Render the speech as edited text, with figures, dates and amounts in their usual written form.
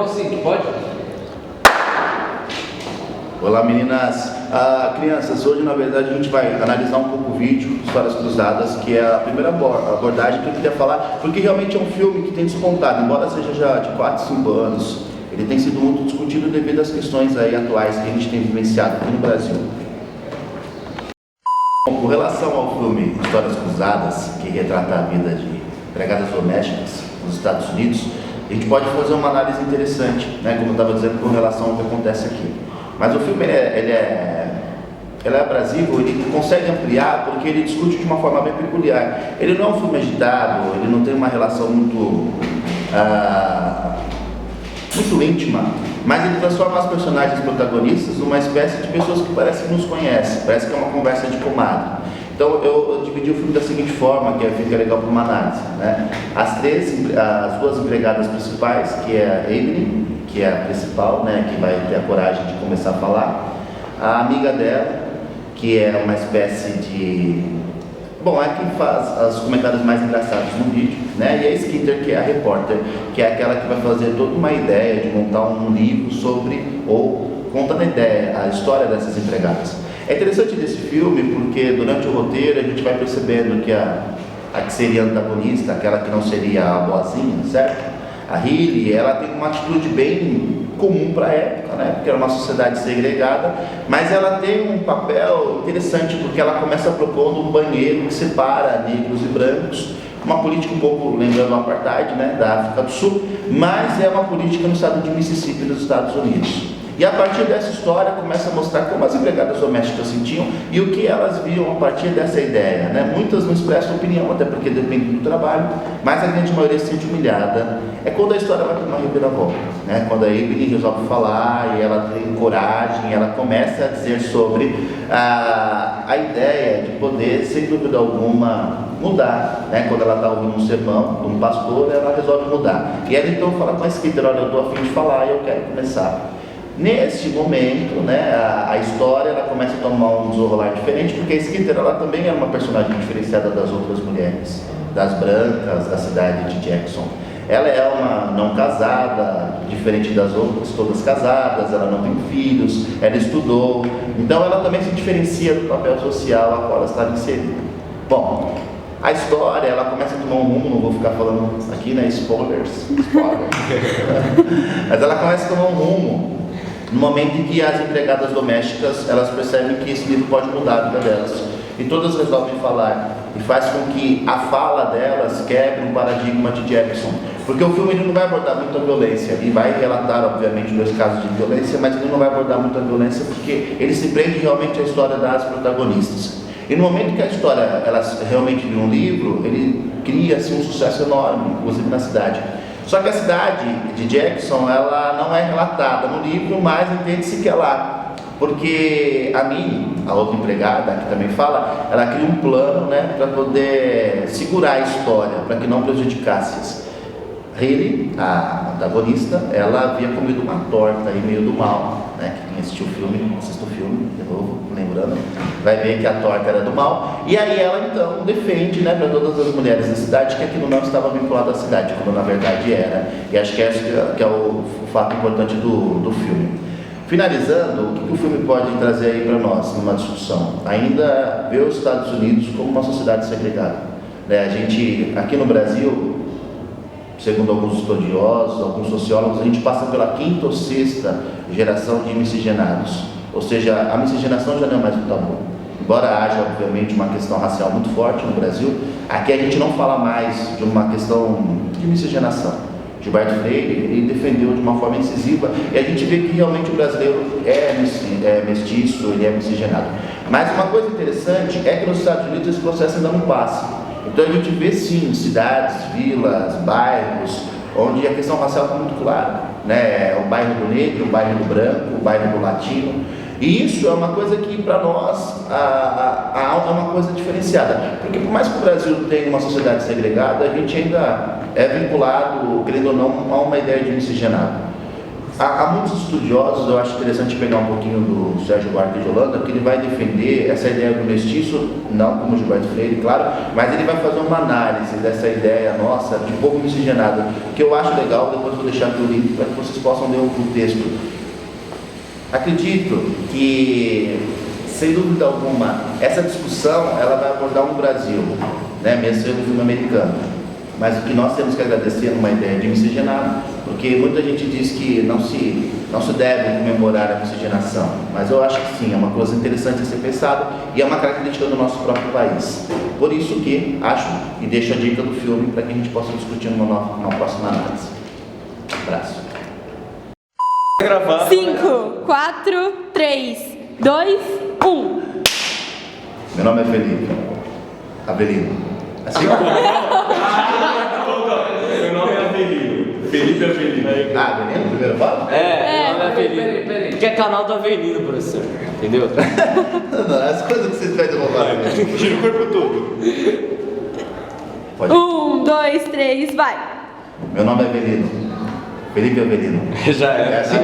Rola sim, pode? Olá meninas, crianças, hoje na verdade a gente vai analisar um pouco o vídeo Histórias Cruzadas, que é a primeira abordagem que eu queria falar, porque realmente é um filme que tem despontado, embora seja já de 4, 5 anos, ele tem sido muito discutido devido às questões aí atuais que a gente tem vivenciado aqui no Brasil. Bom, com relação ao filme Histórias Cruzadas, que retrata a vida de empregadas domésticas nos Estados Unidos, a gente pode fazer uma análise interessante, né, como eu estava dizendo, com relação ao que acontece aqui. Mas o filme ele é abrasivo, ele consegue ampliar porque ele discute de uma forma bem peculiar. Ele não é um filme agitado, ele não tem uma relação muito íntima, mas ele transforma as personagens protagonistas numa espécie de pessoas que parecem que nos conhecem, parece que é uma conversa de comadre. Então eu dividi o filme da seguinte forma, que fica legal para uma análise, né? As duas empregadas principais, que é a Evelyn, que é a principal, né, que vai ter a coragem de começar a falar, a amiga dela, que é uma espécie de... Bom, é quem faz os comentários mais engraçados no vídeo, né? E a Skeeter, que é a repórter, que é aquela que vai fazer toda uma ideia de montar um livro sobre, ou contando a ideia, a história dessas empregadas. É interessante desse filme porque durante o roteiro a gente vai percebendo que a que seria a antagonista, aquela que não seria a boazinha, certo? A Riley, ela tem uma atitude bem comum para a época, né? Porque era uma sociedade segregada, mas ela tem um papel interessante porque ela começa propondo um banheiro que separa negros e brancos, uma política um pouco lembrando o apartheid, né, da África do Sul, mas é uma política no estado de Mississippi, dos Estados Unidos. E a partir dessa história começa a mostrar como as empregadas domésticas sentiam e o que elas viam a partir dessa ideia, né? Muitas não expressam opinião, até porque depende do trabalho, mas a grande maioria se sente humilhada. É quando a história vai para uma reviravolta, né? Quando a Evelyn resolve falar e ela tem coragem, ela começa a dizer sobre a ideia de poder, sem dúvida alguma, mudar, né? Quando ela está ouvindo um sermão de um pastor, ela resolve mudar. E ela então fala com a Skeeter: olha, eu estou a fim de falar e eu quero começar. Neste momento, né, a história ela começa a tomar um desenrolar diferente, porque a Skeeter ela também é uma personagem diferenciada das outras mulheres, das brancas da cidade de Jackson. Ela é uma não casada, diferente das outras, todas casadas, ela não tem filhos, ela estudou, então ela também se diferencia do papel social a qual ela está inserida. Bom, a história ela começa a tomar um rumo, não vou ficar falando aqui, né, spoilers. Mas ela começa a tomar um rumo no momento em que as empregadas domésticas elas percebem que esse livro pode mudar a vida delas, e todas resolvem falar, e faz com que a fala delas quebre um paradigma de Jackson, porque o filme ele não vai abordar muito a violência, e vai relatar obviamente 2 casos de violência, mas ele não vai abordar muito a violência porque ele se prende realmente à história das protagonistas. E no momento que a história ela realmente vira um livro, ele cria assim, um sucesso enorme, inclusive na cidade. Só que a cidade de Jackson, ela não é relatada no livro, mas entende-se que é lá. Porque a Minnie, a outra empregada, que também fala, ela cria um plano, né, para poder segurar a história, para que não prejudicasse. Hayley, a antagonista, ela havia comido uma torta aí meio do mal, né? Quem assistiu o filme, assista o filme, de novo, lembrando, vai ver que a torta era do mal. E aí ela então defende, né, para todas as mulheres da cidade que aquilo não estava vinculado à cidade, quando na verdade era. E acho que esse que é o fato importante do filme. Finalizando, o que o filme pode trazer aí para nós numa discussão? Ainda ver os Estados Unidos como uma sociedade segregada, né? A gente, aqui no Brasil, segundo alguns estudiosos, alguns sociólogos, a gente passa pela 5ª ou 6ª geração de miscigenados. Ou seja, a miscigenação já não é mais um tabu. Embora haja, obviamente, uma questão racial muito forte no Brasil, aqui a gente não fala mais de uma questão de miscigenação. Gilberto Freire, ele defendeu de uma forma incisiva, e a gente vê que realmente o brasileiro é mestiço, ele é miscigenado. Mas uma coisa interessante é que nos Estados Unidos esse processo ainda não passa. Então a gente vê sim cidades, vilas, bairros, onde a questão racial está muito clara, né? O bairro do negro, o bairro do branco, o bairro do latino. E isso é uma coisa que para nós é uma coisa diferenciada, porque por mais que o Brasil tenha uma sociedade segregada, a gente ainda é vinculado, querendo ou não, a uma ideia de miscigenado. Há muitos estudiosos, eu acho interessante pegar um pouquinho do Sérgio Buarque de Holanda, porque ele vai defender essa ideia do mestiço, não como Gilberto Freire, claro, mas ele vai fazer uma análise dessa ideia nossa de povo miscigenado, que eu acho legal. Depois vou deixar aqui o link para que vocês possam ler o texto. Acredito que, sem dúvida alguma, essa discussão ela vai abordar um Brasil, né, mesmo sendo um filme americano. Mas o que nós temos que agradecer numa ideia de miscigenado, porque muita gente diz que não se deve comemorar a miscigenação, mas eu acho que sim, é uma coisa interessante a ser pensada e é uma característica do nosso próprio país. Por isso que acho e deixo a dica do filme para que a gente possa discutir numa próxima análise. Um abraço. 5, 4, 3, 2, 1. Meu nome é Felipe Avelino. Assim? Meu nome é Avelino. Felipe Avelino. Ah, Avelino, primeiro fala? Meu nome é Avelino. Peraí. Que é canal do Avelino, professor. Entendeu? Não, as coisas que vocês pedem roubar. Tira o corpo todo. Pode. 1, 2, 3, vai. Meu nome é Avelino. Felipe Avelino. Já É é. assim?